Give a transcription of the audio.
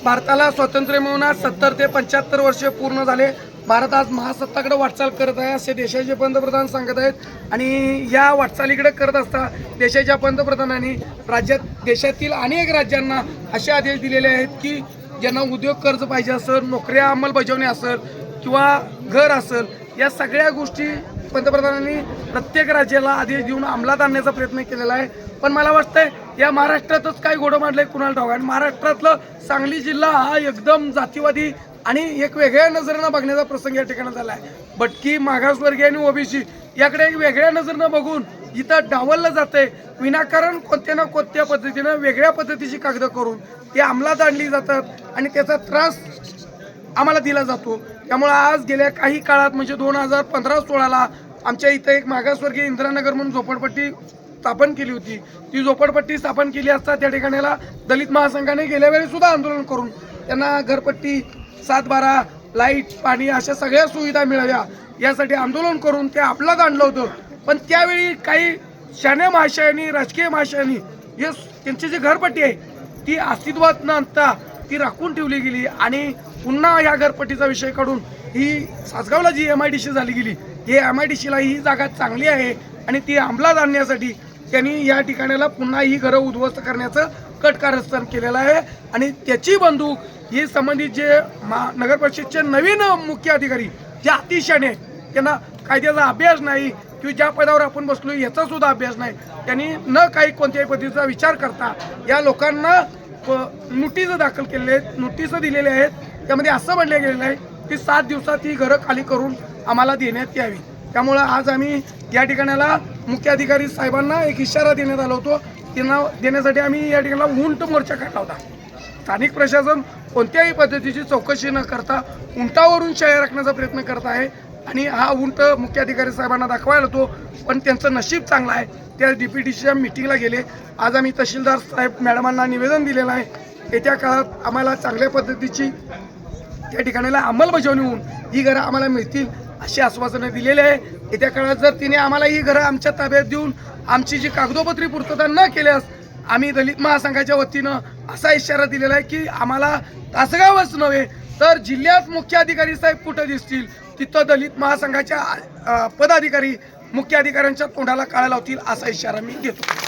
भारताला स्वातंत्र्य मिळून 70 ते 75 वर्षे पूर्ण झाले। भारत आज महासत्ताकडे वाटचाल करत आहे असे देशाचे पंतप्रधान सांगत आहेत। आणि या वाटचालीकडे करत असता देशाच्या पंतप्रधानांनी देशातील अनेक राज्यांना असे आदेश दिलेले आहेत की ज्यांना उद्योग कर्ज पाहिजे असेल, नोकऱ्या अंमलबजावणी असेल किंवा घर असेल, या सगळ्या गोष्टी पंतप्रधानांनी प्रत्येक राज्याला आदेश देऊन अंमलात आणण्याचा प्रयत्न केलेला आहे। पण मला वाटतंय या महाराष्ट्रातच काय घोडं मांडलंय कुणाला ठाऊक। आणि महाराष्ट्रातलं सांगली जिल्हा हा एकदम जातीवादी आणि एक वेगळ्या नजरेनं बघण्याचा प्रसंग या ठिकाणी झाला आहे। भटकी, मागासवर्गीय आणि ओबीसी याकडे एक वेगळ्या नजरेनं बघून इथं डावललं जातंय। विनाकारण कोणत्या ना कोणत्या पद्धतीनं वेगळ्या पद्धतीची कागदं करून ते अंमलात आणली जातात आणि त्याचा त्रास आम्हाला दिला जातो। त्यामुळे आज गेल्या काही काळात म्हणजे 2015-16ला आमच्या इथं एक मागासवर्गीय इंदिरानगर म्हणून झोपडपट्टी स्थापन केली होती। ती झोपडपट्टी स्थापन केली असता त्या ठिकाणाला दलित महासंघाने गेल्या वेळी सुद्धा आंदोलन करून त्यांना घरपट्टी, 7-12, लाईट, पाणी अशा सगळ्या सुविधा मिळाव्या यासाठी आंदोलन करून ते अंमलात आणलं होतं। पण त्यावेळी काही शाण्या महाशयांनी, राजकीय महाशयांनी त्यांची जी घरपट्टी आहे ती अस्तित्वात न आणता ती राखून ठेवली गेली आणि पुन्हा या घरपट्टीचा विषय काढून ही सासगावला जी MIDC झाली गेली, हे MIDCला ही जागा चांगली आहे आणि ती अंमलात आणण्यासाठी त्यांनी या ठिकाणाला पुन्हा ही घरं उद्ध्वस्त करण्याचं कट कारस्थान केलेलं आहे। आणि त्याची बंदूक ही संबंधित जे नगर परिषदचे नवीन मुख्य अधिकारी जे अतिशहाणे आहेत, त्यांना कायद्याचा अभ्यास नाही किंवा ज्या पदावर आपण बसलो याचा सुद्धा अभ्यास नाही, त्यांनी न काही कोणत्याही पद्धतीचा विचार करता या लोकांना नोटीस दाखल केलेले आहेत, नोटीस दिलेले आहेत। त्यामध्ये असं म्हणलं गेलेलं आहे की 7 दिवसात ही घरं खाली करून आम्हाला देण्यात यावी। त्यामुळं आज आम्ही या ठिकाणाला मुख्य अधिकारी साहेबांना एक इशारा देण्यात आला होता, त्यांना देण्यासाठी आम्ही या ठिकाणाला उंट मोर्चा काढला होता। स्थानिक प्रशासन कोणत्याही पद्धतीची चौकशी न करता उंटावरून शाळा राखण्याचा प्रयत्न करत आहे आणि हा उंट मुख्य अधिकारी साहेबांना दाखवायला होतो, पण त्यांचं नशीब चांगलं आहे, त्या DPTCच्या मीटिंगला गेले। आज आम्ही तहसीलदार साहेब मॅडमांना निवेदन दिलेलं आहे, येत्या काळात आम्हाला चांगल्या पद्धतीची त्या ठिकाणाला अंमलबजावणी होऊन ही घरं आम्हाला मिळतील अशी आश्वासनं दिलेली आहे। येत्या काळात जर तिने आम्हाला ही घरं आमच्या ताब्यात देऊन आमची जी कागदोपत्री पूर्तता न केल्यास आम्ही दलित महासंघाच्या वतीनं असा इशारा दिलेला आहे की आम्हाला तासगावच नव्हे तर जिल्ह्यात मुख्य अधिकारी साहेब कुठं दिसतील तिथं दलित महासंघाच्या पदाधिकारी मुख्य अधिकाऱ्यांच्या तोंडाला काळा लावतील असा इशारा मी देतो।